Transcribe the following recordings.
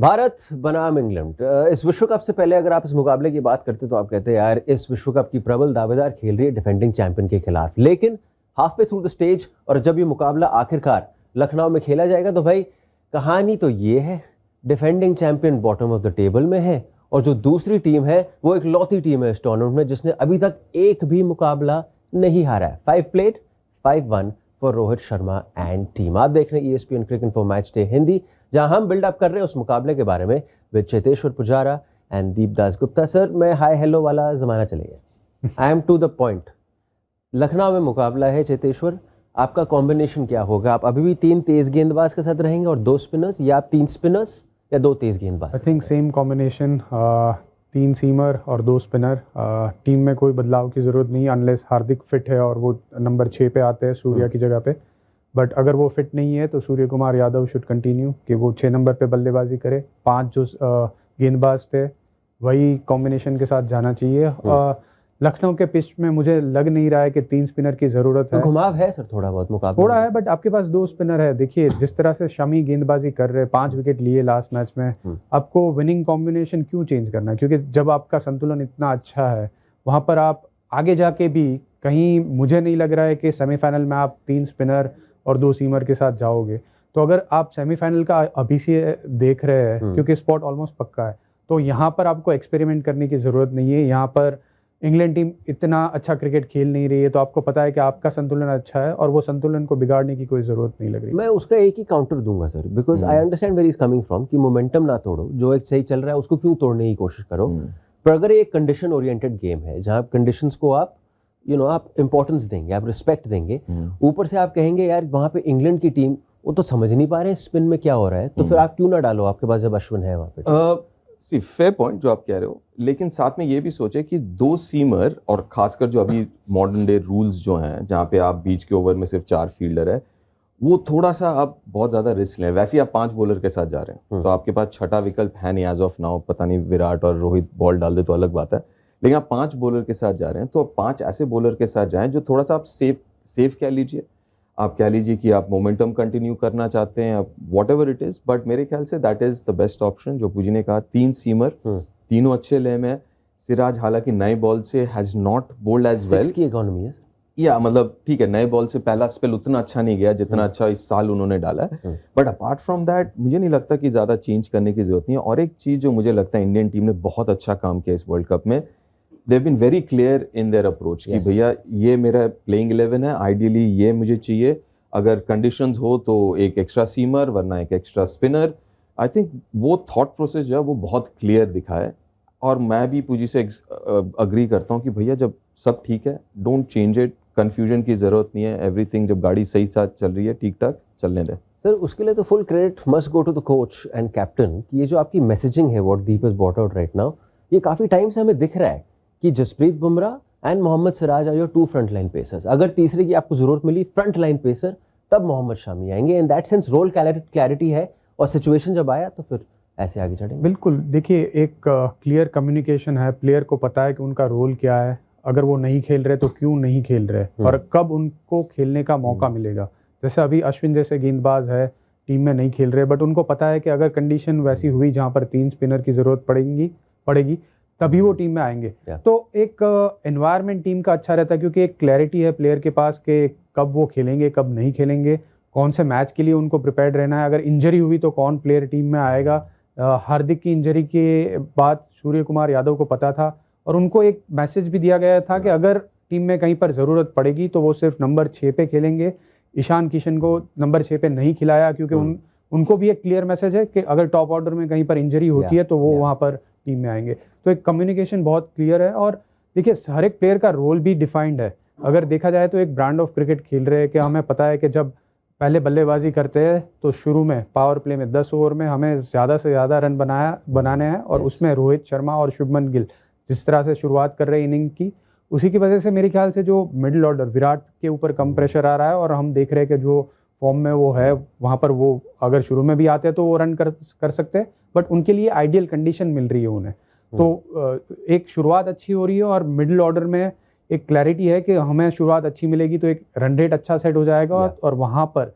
भारत बनाम इंग्लैंड। इस विश्व कप से पहले अगर आप इस मुकाबले की बात करते तो आप कहते यार इस विश्व कप की प्रबल दावेदार खेल रही है डिफेंडिंग चैंपियन के खिलाफ, लेकिन half way through the stage और जब ये मुकाबला आखिरकार लखनऊ में खेला जाएगा तो भाई कहानी तो ये है, defending champion bottom of the table में है और जो दूसरी टीम है वो एक लौती टीम है इस टूर्नामेंट में जिसने अभी तक एक भी मुकाबला नहीं हारा है। 5 played 5-1 for Rohit Sharma and team. आप देख रहे हैं ESPN cricket info match day Hindi, जहां हम बिल्डअप कर रहे हैं उस मुकाबले के बारे में with Cheteshwar Pujara and Deepdas Gupta. Sir, मैं हाय हेलो वाला जमाना चले गया, I am to the point. Lucknow में मुकाबला है चेतेश्वर, आपका कॉम्बिनेशन क्या होगा? आप अभी भी 3 तेज गेंदबाज के साथ रहेंगे और 2 स्पिनर्स, या आप 3 स्पिनर्स या 2 तेज गेंदबाज? I think same combination, 3 seamer और 2 स्पिनर। टीम में कोई बदलाव की ज़रूरत नहीं अनलेस हार्दिक फिट है और वो नंबर 6 पे आते हैं सूर्या की जगह पे। बट अगर वो फिट नहीं है तो सूर्य कुमार यादव शुड कंटिन्यू कि वो 6 नंबर पे बल्लेबाजी करे। 5 जो गेंदबाज थे वही कॉम्बिनेशन के साथ जाना चाहिए। लखनऊ के पिच में मुझे लग नहीं रहा है कि 3 स्पिनर की ज़रूरत है। घुमाव है सर थोड़ा बहुत मुकाबले थोड़ा है, बट आपके पास 2 स्पिनर है। देखिए जिस तरह से शमी गेंदबाजी कर रहे हैं, 5 विकेट लिए लास्ट मैच में, आपको विनिंग कॉम्बिनेशन क्यों चेंज करना है? क्योंकि जब आपका संतुलन इतना अच्छा है वहाँ पर आप आगे जाके भी कहीं, मुझे नहीं लग रहा है कि सेमीफाइनल में आप 3 स्पिनर और 2 सीमर के साथ जाओगे। तो अगर आप सेमीफाइनल का अभी से देख रहे हैं क्योंकि स्पॉट ऑलमोस्ट पक्का है, तो यहाँ पर आपको एक्सपेरिमेंट करने की ज़रूरत नहीं है। यहाँ पर इंग्लैंड टीम इतना अच्छा क्रिकेट खेल नहीं रही है, तो आपको पता है कि आपका संतुलन अच्छा है और वो संतुलन को बिगाड़ने की कोई ज़रूरत नहीं लग रही। मैं उसका एक ही काउंटर दूंगा sir, because I understand where is coming from कि मोमेंटम ना तोड़ो, जो एक सही चल रहा है उसको क्यों तोड़ने की कोशिश करो। पर अगर ये एक कंडीशन ओरिएंटेड गेम है जहाँ कंडीशंस को आप आप इंपॉर्टेंस देंगे, आप रिस्पेक्ट देंगे, ऊपर से आप कहेंगे यार वहाँ पे इंग्लैंड की टीम वो तो समझ नहीं पा रहे हैं स्पिन में क्या हो रहा है, तो फिर आप क्यों ना डालो आपके पास जब अश्विन है वहाँ पे। फेयर पॉइंट जो आप कह रहे हो, लेकिन साथ में ये भी सोचे कि 2 सीमर और खासकर जो अभी मॉडर्न डे रूल्स जो हैं जहाँ पे आप बीच के ओवर में सिर्फ 4 फील्डर है, वो थोड़ा सा आप बहुत ज़्यादा रिस्क लें। वैसे ही आप 5 बॉलर के साथ जा रहे हैं तो आपके पास छठा विकल्प है नहीं एज ऑफ नाउ। पता नहीं विराट और रोहित बॉल डाल दे तो अलग बात है, लेकिन आप 5 बॉलर के साथ जा रहे हैं तो 5 ऐसे बॉलर के साथ जाएं जो थोड़ा सा आप सेफ कह लीजिए, आप कह लीजिए कि आप मोमेंटम कंटिन्यू करना चाहते हैं, आप what ever it is. But मेरे ख्याल say that is the best option जो पूजी ने कहा। 3 सीमर, तीनों अच्छे ले में। सिराज हालांकि नए बॉल से has not bowled as well की इकोनॉमी है या मतलब ठीक है, नए बॉल से पहला स्पेल उतना अच्छा नहीं गया जितना अच्छा इस साल उन्होंने डाला है। बट अपार्ट फ्रॉम दैट मुझे नहीं लगता कि ज़्यादा चेंज करने की जरूरत नहीं है। और एक चीज़ जो मुझे लगता है इंडियन टीम ने बहुत अच्छा काम किया इस वर्ल्ड कप में, they have been very clear in their approach कि भैया ये मेरा प्लेइंग 11 है, आइडियली ये मुझे चाहिए, अगर कंडीशंस हो तो एक एक्स्ट्रा सीमर वरना एक एक्स्ट्रा स्पिनर। आई थिंक वो थॉट प्रोसेस जो है वो बहुत क्लियर दिखा है और मैं भी पूजी से अग्री करता हूँ कि भैया जब सब ठीक है डोंट चेंज इट, कंफ्यूजन की ज़रूरत नहीं है। एवरीथिंग जब गाड़ी सही साथ चल रही है ठीक ठाक चलने दें। सर, उसके लिए तो full credit must go to the coach and captain कि ये जो आपकी मैसेजिंग है what Deep is brought out right now, ये काफ़ी टाइम से हमें दिख रहा है कि Jasprit Bumrah and Mohammed Siraj are your 2 front line pacers. अगर तीसरे की आपको जरूरत मिली फ्रंट लाइन पेसर तब मोहम्मद शामी आएंगे। In that sense role clarity है और सिचुएशन जब आया तो फिर ऐसे आगे चढ़ेंगे। बिल्कुल, देखिए एक क्लियर कम्युनिकेशन है, प्लेयर को पता है कि उनका रोल क्या है, अगर वो नहीं खेल रहे तो क्यों नहीं खेल रहे और कब उनको खेलने का मौका मिलेगा। जैसे अभी अश्विन जैसे गेंदबाज है टीम में नहीं खेल रहे, बट उनको पता है कि अगर कंडीशन वैसी हुई जहाँ पर 3 स्पिनर की ज़रूरत पड़ेगी तभी वो टीम में आएंगे। तो एक एनवायरनमेंट टीम का अच्छा रहता है क्योंकि एक क्लैरिटी है प्लेयर के पास कि कब वो खेलेंगे कब नहीं खेलेंगे, कौन से मैच के लिए उनको प्रिपेयर्ड रहना है, अगर इंजरी हुई तो कौन प्लेयर टीम में आएगा। हार्दिक की इंजरी के बाद सूर्य कुमार यादव को पता था और उनको एक मैसेज भी दिया गया था कि अगर टीम में कहीं पर ज़रूरत पड़ेगी तो वो सिर्फ नंबर 6 पे खेलेंगे। ईशान किशन को नंबर 6 पे नहीं खिलाया क्योंकि उनको भी एक क्लियर मैसेज है कि अगर टॉप ऑर्डर में कहीं पर इंजरी होती है तो वो वहाँ पर टीम में आएंगे। तो एक कम्युनिकेशन बहुत क्लियर है और देखिए हर एक प्लेयर का रोल भी डिफाइंड है। अगर देखा जाए तो एक ब्रांड ऑफ क्रिकेट खेल रहे हैं कि हमें पता है कि जब पहले बल्लेबाजी करते हैं तो शुरू में पावर प्ले में 10 ओवर में हमें ज़्यादा से ज़्यादा रन बनाने हैं और उसमें रोहित शर्मा और शुभमन गिल जिस तरह से शुरुआत कर रहे हैं इनिंग की, उसी की वजह से मेरे ख्याल से जो मिडिल ऑर्डर विराट के ऊपर कम प्रेशर आ रहा है और हम देख रहे हैं कि जो फॉर्म में वो है वहाँ पर वो अगर शुरू में भी आते हैं तो वो रन कर सकते हैं, बट उनके लिए आइडियल कंडीशन मिल रही है उन्हें। तो एक शुरुआत अच्छी हो रही है और मिडिल ऑर्डर में एक क्लैरिटी है कि हमें शुरुआत अच्छी मिलेगी तो एक रन रेट अच्छा सेट हो जाएगा और वहाँ पर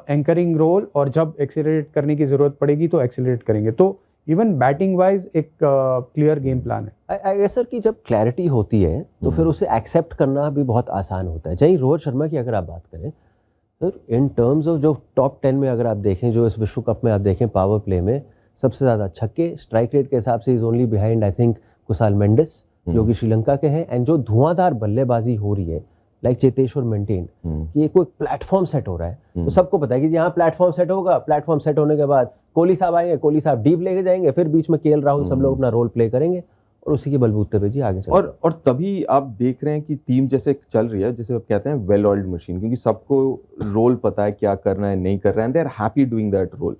एंकरिंग रोल और जब एक्सेलरेट करने की ज़रूरत पड़ेगी तो एक्सेलरेट करेंगे। तो इवन बैटिंग वाइज एक क्लियर गेम प्लान है। आई गेस सर कि जब क्लैरिटी होती है तो फिर उसे एक्सेप्ट करना भी बहुत आसान होता है। जहीं रोहित शर्मा की अगर आप बात करें सर, इन टर्म्स ऑफ जो टॉप 10 में अगर आप देखें, जो इस विश्व कप में आप देखें पावर प्ले में सबसे ज़्यादा छक्के, स्ट्राइक रेट के हिसाब से is only behind I think Kusal Mendis जो कि श्रीलंका के हैं। एंड जो धुआंधार बल्लेबाजी हो रही है लाइक चेतेश्वर मेंटेन कि ये कोई प्लेटफॉर्म सेट हो रहा है, तो सबको पता है कि यहाँ प्लेटफॉर्म सेट होगा, प्लेटफॉर्म सेट होने के बाद कोहली साहब आएंगे, कोहली साहब डीप लेके जाएंगे, फिर बीच में केएल राहुल सब लोग अपना रोल प्ले करेंगे और उसी के बलबूते पे जी आगे चलेंगे। और तभी आप देख रहे हैं कि टीम जैसे चल रही है, जैसे आप कहते हैं वेल ऑयल्ड मशीन, क्योंकि सबको रोल पता है क्या करना है नहीं करना है, they are happy doing that role.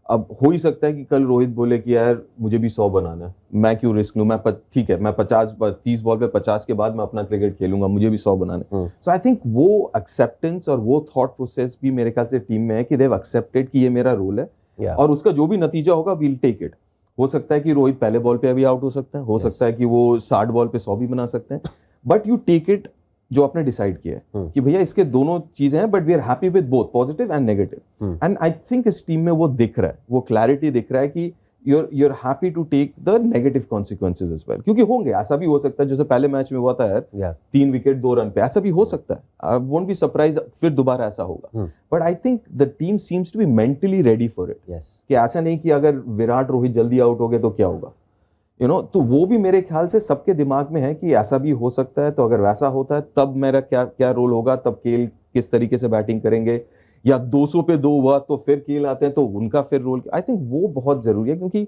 अब हो ही सकता है कि कल रोहित बोले कि यार मुझे भी 100 बनाना है, मैं क्यों रिस्क लूं, मैं ठीक है मैं 30 बॉल पे 50 के बाद मैं अपना क्रिकेट खेलूंगा, मुझे भी 100 बनाना है। सो आई थिंक वो एक्सेप्टेंस और वो थॉट प्रोसेस भी मेरे ख्याल से टीम में है कि दे हैव एक्सेप्टेड कि ये मेरा रोल है और उसका जो भी नतीजा होगा वी विल टेक इट। हो सकता है कि रोहित पहले बॉल पे अभी आउट हो सकता है, हो सकता है कि वो 60 बॉल पे 100 भी बना सकते हैं, बट यू टेक इट जो आपने डिसाइड किया है कि भैया इसके दोनों चीजें हैं, but we are happy with both positive and negative. And I think इस टीम में वो दिख रहा है, वो क्लैरिटी दिख रहा है कि you're happy to take the negative consequences as well, क्योंकि होंगे, ऐसा भी हो सकता है जैसे पहले मैच में हुआ था यार 3 विकेट 2 रन पे, ऐसा भी हो सकता है, आई वोंट बी सरप्राइज फिर दोबारा ऐसा होगा। But I think the team seems to be mentally ready for it, कि ऐसा नहीं कि अगर विराट रोहित जल्दी आउट हो गए तो क्या होगा, यू नो। तो वो भी मेरे ख्याल से सबके दिमाग में है कि ऐसा भी हो सकता है, तो अगर वैसा होता है तब मेरा क्या रोल होगा, तब केएल किस तरीके से बैटिंग करेंगे, या 200 पे 2 हुआ तो फिर केएल आते हैं तो उनका फिर रोल, आई थिंक वो बहुत जरूरी है, क्योंकि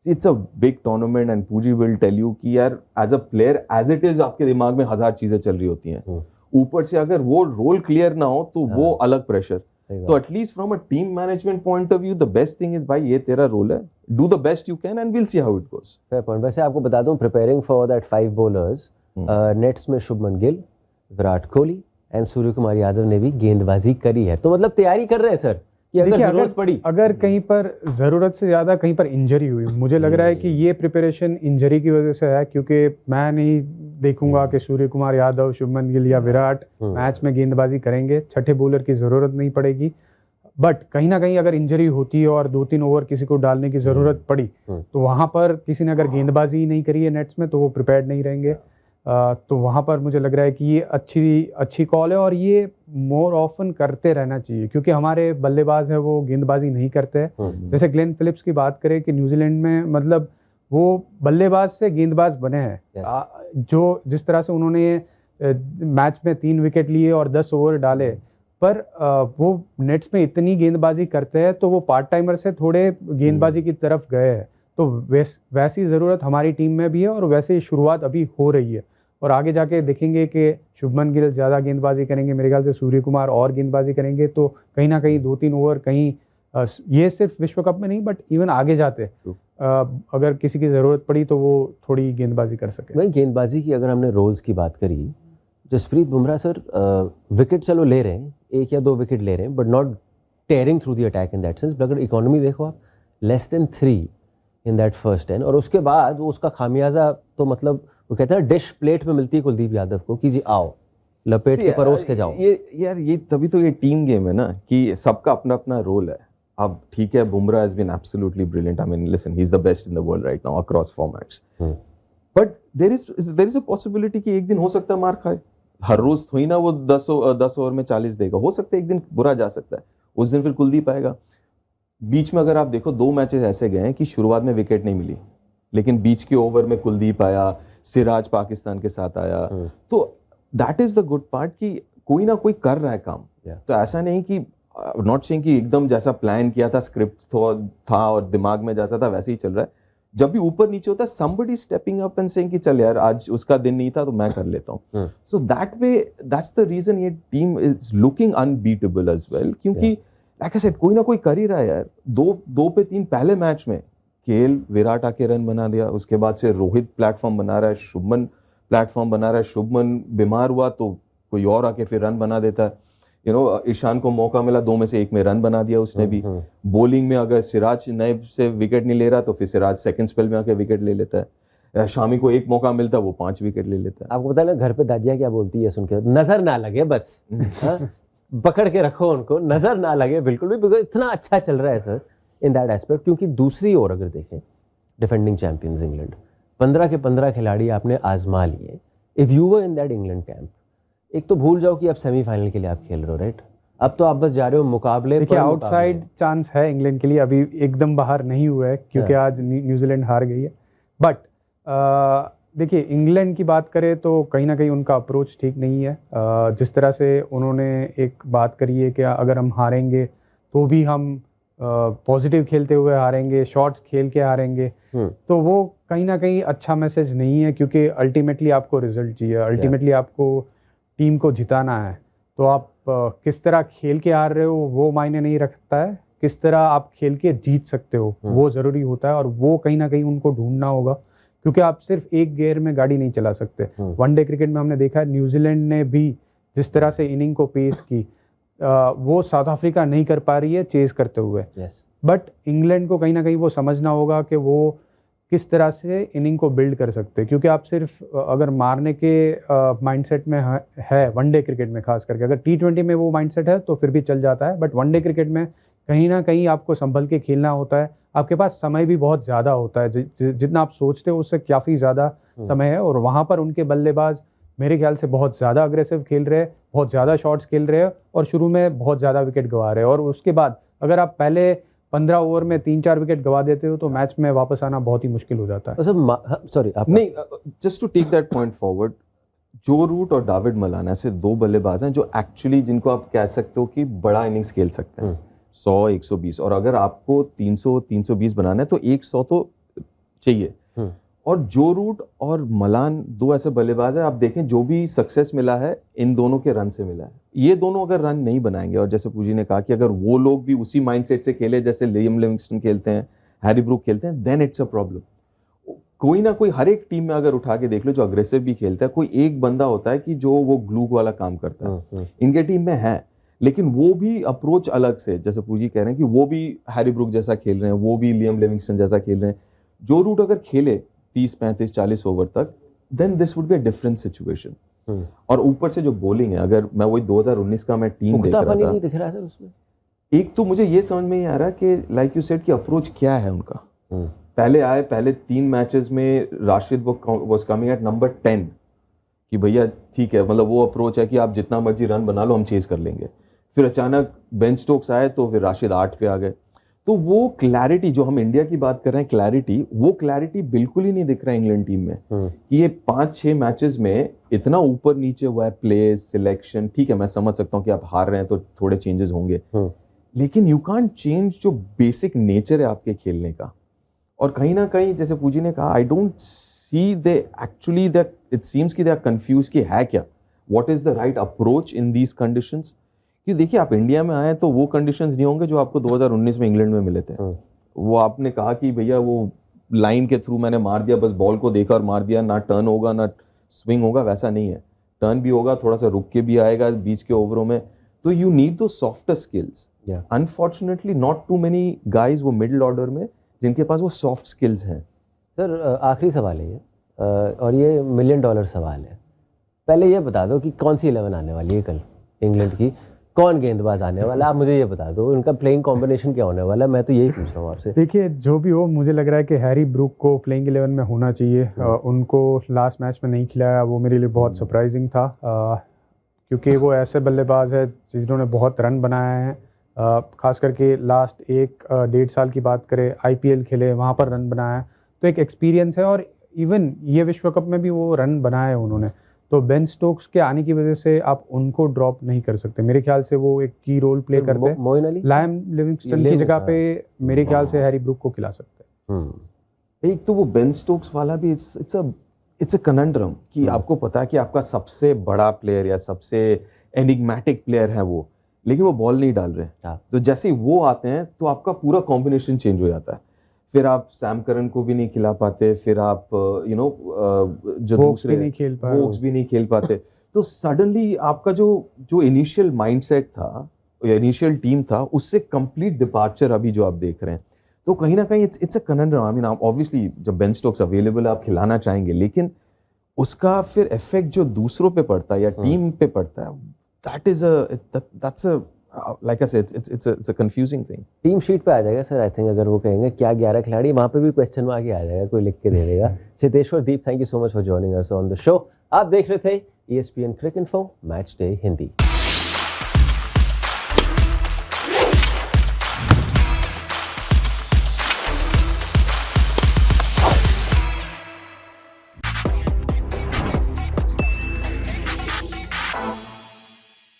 it's a big tournament and पूजी विल टेल यू कि यार as a player as it is आपके दिमाग में 1000 चीजें चल रही होती हैं, ऊपर से अगर वो रोल क्लियर ना हो तो वो अलग प्रेशर। तो at least from a team management point of view the best thing is भाई ये तेरा रोल है, do the best you can and will see how it goes. Fair point. वैसे आपको बता दूं, preparing for that 5 bowlers nets में Shubman Gill, Virat Kohli and Surya Kumar Yadav ने भी गेंदबाजी करी है, तो मतलब तैयारी कर रहे हैं सर कि अगर जरूरत पड़ी, अगर कहीं पर जरूरत से ज्यादा कहीं पर इंजरी हुई, मुझे लग रहा है कि ये प्रिपरेशन इंजरी की वजह से है, क्योंकि मैं नहीं देखूंगा कि सूर्य कुमार यादव, शुभमन गिल या विराट मैच में गेंदबाजी करेंगे, छठे बॉलर की जरूरत नहीं पड़ेगी। बट कहीं ना कहीं अगर इंजरी होती है और 2-3 ओवर किसी को डालने की जरूरत पड़ी तो वहां पर किसी ने अगर गेंदबाजी नहीं करी है नेट्स में तो वो प्रिपेयर्ड नहीं रहेंगे। तो वहाँ पर मुझे लग रहा है कि ये अच्छी कॉल है और ये मोर ऑफन करते रहना चाहिए, क्योंकि हमारे बल्लेबाज हैं वो गेंदबाजी नहीं करते हैं। जैसे ग्लेन फिलिप्स की बात करें कि न्यूजीलैंड में मतलब वो बल्लेबाज से गेंदबाज बने हैं, जो जिस तरह से उन्होंने मैच में 3 विकेट लिए और 10 ओवर डाले, पर वो नेट्स में इतनी गेंदबाजी करते हैं तो वो पार्ट टाइमर से थोड़े गेंदबाजी की तरफ गए हैं। तो वैसी ज़रूरत हमारी टीम में भी है और वैसे शुरुआत अभी हो रही है और आगे जाके देखेंगे कि शुभमन गिल ज़्यादा गेंदबाजी करेंगे, मेरे ख्याल से सूर्य कुमार और गेंदबाजी करेंगे, तो कहीं ना कहीं 2-3 ओवर कहीं ये सिर्फ विश्व कप में नहीं बट इवन आगे जाते अगर किसी की ज़रूरत पड़ी तो वो थोड़ी गेंदबाजी कर सके। वही गेंदबाजी की अगर हमने रोल्स की बात करी, जसप्रीत बुमराह सर विकेट चलो ले रहे हैं, 1 या 2 विकेट ले रहे हैं, but not tearing through the attack in that sense. अगर इकोनॉमी देखो आप, less than 3 in that first 10, और उसके बाद वो उसका खामियाजा तो मतलब वो कहते हैं डिश प्लेट में मिलती है कुलदीप यादव को कि जी आओ लपेट के परोस के जाओ। ये तभी तो ये टीम गेम है ना, कि सबका अपना अपना रोल है। अब ठीक है, Bumrah has been absolutely brilliant, I mean listen he is the best in the world right now across formats, but there is a possibility कि एक दिन हो सकता है मार खाए, हर रोज थोड़ी ना वो 10 ओवर में 40 देगा, हो सकता है एक दिन बुरा जा सकता है, उस दिन फिर कुलदीप आएगा। बीच में अगर आप देखो 2 मैचेस ऐसे गए हैं कि शुरुआत में विकेट नहीं मिली, लेकिन बीच के ओवर में कुलदीप आया, सिराज पाकिस्तान के साथ आया, तो that is the good part कि कोई ना कोई कर रहा है काम। तो ऐसा नहीं कि नॉट सेइंग कि एकदम जैसा प्लान किया था, स्क्रिप्ट था और दिमाग में जैसा था वैसे ही चल रहा है। जब भी ऊपर नीचे होता है somebody stepping up and saying कि चल यार आज उसका दिन नहीं था तो मैं कर लेता हूँ। So that way that's the reason ये team is looking unbeatable as well, क्योंकि like I said कोई ना कोई कर ही रहा है यार। 2 पे 3 पहले मैच में केएल विराट आके रन बना दिया, उसके बाद से रोहित प्लेटफॉर्म बना रहा है, शुभमन प्लेटफॉर्म बना रहा है, शुभमन बीमार हुआ तो कोई और आके फिर रन बना देता है, यू नो। ईशान को मौका मिला 2 में से 1 में रन बना दिया उसने भी। बॉलिंग में अगर सिराज नए से विकेट नहीं ले रहा तो फिर सिराज सेकंड स्पेल में आके विकेट ले लेता है, शामी को 1 मौका मिलता है वो 5 विकेट ले लेता है। आपको पता है घर पे दादिया क्या बोलती है सुन के, नजर ना लगे बस पकड़ के रखो उनको, नजर ना लगे बिल्कुल भी, बिकॉज इतना अच्छा चल रहा है सर इन दैट एस्पेक्ट। क्योंकि दूसरी ओर अगर देखें डिफेंडिंग चैंपियंस इंग्लैंड, 15 के 15 खिलाड़ी आपने आजमा लिए. If you were in that England camp, एक तो भूल जाओ कि आप सेमीफाइनल के लिए आप खेल रहे हो, राइट? अब तो आप बस जा रहे हो मुकाबले. देखिए आउटसाइड चांस है इंग्लैंड के लिए, अभी एकदम बाहर नहीं हुआ है क्योंकि आज न्यूजीलैंड हार गई है. बट देखिए इंग्लैंड की बात करें तो कहीं ना कहीं उनका अप्रोच ठीक नहीं है. जिस तरह से उन्होंने एक बात करी है कि अगर हम हारेंगे तो भी हम पॉजिटिव खेलते हुए हारेंगे, शॉट्स खेल के हारेंगे, तो वो कहीं ना कहीं अच्छा मैसेज नहीं है क्योंकि अल्टीमेटली आपको रिजल्ट चाहिए, अल्टीमेटली आपको टीम को जिताना है. तो आप किस तरह खेल के हार रहे हो वो मायने नहीं रखता है, किस तरह आप खेल के जीत सकते हो वो ज़रूरी होता है. और वो कहीं ना कहीं उनको ढूंढना होगा क्योंकि आप सिर्फ एक गियर में गाड़ी नहीं चला सकते. वनडे क्रिकेट में हमने देखा है न्यूजीलैंड ने भी जिस तरह से इनिंग को पेश की, वो साउथ अफ्रीका नहीं कर पा रही है चेज करते हुए. बट इंग्लैंड को कहीं ना कहीं वो समझना होगा कि वो किस तरह से इनिंग को बिल्ड कर सकते हैं क्योंकि आप सिर्फ अगर मारने के माइंडसेट में है वनडे क्रिकेट में, खास करके अगर T20 में वो माइंडसेट है तो फिर भी चल जाता है. बट वनडे क्रिकेट में कहीं ना कहीं आपको संभल के खेलना होता है. आपके पास समय भी बहुत ज़्यादा होता है, जितना आप सोचते हो उससे काफ़ी ज़्यादा समय है. और वहाँ पर उनके बल्लेबाज मेरे ख्याल से बहुत ज़्यादा अग्रेसिव खेल रहे हैं, बहुत ज़्यादा शॉट्स खेल रहे हैं और शुरू में बहुत ज़्यादा विकेट गंवा रहे हैं. और उसके बाद अगर आप पहले 15 ओवर में 3-4 विकेट गंवा देते हो तो मैच में वापस आना बहुत ही मुश्किल हो जाता है. सॉरी नहीं, just to take that point forward, Joe Root और डेविड मलाना ऐसे दो बल्लेबाज हैं जो एक्चुअली जिनको आप कह सकते हो कि बड़ा इनिंग्स खेल सकते हैं, 100-120. और अगर आपको 300-320 बनाना है तो 100 तो चाहिए. और जो रूट और मलान दो ऐसे बल्लेबाज है, आप देखें जो भी सक्सेस मिला है इन दोनों के रन से मिला है. ये दोनों अगर रन नहीं बनाएंगे, और जैसे पूजी ने कहा कि अगर वो लोग भी उसी माइंडसेट से खेले जैसे लियम लिविंगस्टन खेलते हैं, हैरी ब्रूक खेलते हैं, देन इट्स अ प्रॉब्लम. कोई ना कोई हर एक टीम में अगर उठा के देख लो जो अग्रेसिव भी खेलता है, कोई एक बंदा होता है कि जो वो ग्लू वाला काम करता है. इनके टीम में है, लेकिन वो भी अप्रोच अलग से, जैसे पूजी कह रहे हैं कि वो भी हैरी ब्रूक जैसा खेल रहे हैं, वो भी लियम लिविंगस्टन जैसा खेल रहे हैं. जो रूट अगर खेले 30-35-40 ओवर तक, then this would be a different situation. और ऊपर से जो बॉलिंग है, अगर मैं वही 2019 का मैं टीम देख रहा था, नहीं दिख रहा सर उसमें. एक तो मुझे ये समझ में नहीं आ रहा कि लाइक यू सेड कि अप्रोच क्या है उनका. पहले 3 मैचेस में Rashid was coming at number 10 कि भैया ठीक है, मतलब वो अप्रोच है कि आप जितना मर्जी रन बना लो हम चेज कर लेंगे. फिर अचानक बेन स्टोक्स आए तो फिर राशिद 8 पे आ गए. तो वो क्लैरिटी जो हम इंडिया की बात कर रहे हैं, क्लैरिटी, वो क्लैरिटी बिल्कुल ही नहीं दिख रहा है इंग्लैंड टीम में. कि ये 5-6 मैचेस में इतना ऊपर नीचे हुआ है, प्लेस सिलेक्शन. ठीक है, मैं समझ सकता हूँ कि आप हार रहे हैं तो थोड़े चेंजेस होंगे, लेकिन यू कांट चेंज जो बेसिक नेचर है आपके खेलने का. और कहीं ना कहीं जैसे पूजी ने कहा, I don't see they actually that it seems कि दे आर कंफ्यूज कि है क्या, what is the right approach in these conditions. कि देखिए आप इंडिया में आए तो वो कंडीशंस नहीं होंगे जो आपको 2019 में इंग्लैंड में मिले थे. वो आपने कहा कि भैया वो लाइन के थ्रू मैंने मार दिया, बस बॉल को देखा और मार दिया, ना टर्न होगा ना स्विंग होगा, वैसा नहीं है. टर्न भी होगा, थोड़ा सा रुक के भी आएगा बीच के ओवरों में. तो यू नीड दो softer skills. Unfortunately not too many guys वो मिडिल ऑर्डर में जिनके पास वो सॉफ्ट स्किल्स हैं. सर आखिरी सवाल है ये, और ये $1 मिलियन सवाल है. पहले ये बता दो कि कौन सी 11 आने वाली है कल इंग्लैंड की, कौन गेंदबाज आने वाला है, आप मुझे ये बता दो. उनका प्लेइंग कॉम्बिनेशन क्या होने वाला है, मैं तो यही पूछ रहा हूँ आपसे. देखिए जो भी हो, मुझे लग रहा है कि हैरी ब्रूक को प्लेइंग 11 में होना चाहिए. उनको लास्ट मैच में नहीं खिलाया, वो मेरे लिए बहुत सरप्राइजिंग था. क्योंकि वो ऐसे बल्लेबाज है जिन्होंने बहुत रन बनाए हैं. खास करके लास्ट 1-1.5 साल की बात करें, IPL खेले, वहाँ पर रन बनाया, तो एक एक्सपीरियंस है. और इवन ये विश्व कप में भी वो रन बनाए उन्होंने. तो बेन स्टोक्स के आने की वजह से आप उनको ड्रॉप नहीं कर सकते. मेरे ख्याल से वो एक की रोल प्ले करते हैं. लायम लिविंगस्टन की जगह पे मेरे ख्याल से हैरी ब्रूक को खिला सकते हैं. एक तो वो बेन स्टोक्स वाला भी इट्स अ कनंड्रम कि आपको पता है कि आपका सबसे बड़ा प्लेयर या सबसे एनिग्मेटिक प्लेयर है वो, लेकिन वो बॉल नहीं डाल रहे. तो जैसे ही वो आते हैं तो आपका पूरा कॉम्बिनेशन चेंज हो जाता है. फिर आप सैम करन को भी नहीं खिला पाते, फिर आप जो दूसरे वोक्स भी नहीं खेल पाते. तो सडनली आपका जो इनिशियल माइंडसेट था, इनिशियल टीम था, उससे कंप्लीट डिपार्चर अभी जो आप देख रहे हैं. तो कहीं ना कहीं it's a conundrum. I mean obviously जब बेन स्टोक्स अवेलेबल है आप खिलाना चाहेंगे, लेकिन उसका फिर इफेक्ट जो दूसरों पे पड़ता है या टीम पे पड़ता है, that's like I said, it's a confusing thing. Team sheet पे आ जाएगा सर, आई थिंक अगर वो कहेंगे क्या 11 खिलाड़ी, वहाँ पे भी क्वेश्चन मार्क ही आ जाएगा, कोई लिख के दे देगा। Cheteshwar Deep, thank you so much for joining us on the show. आप देख रहे थे ESPN Cricinfo match day Hindi.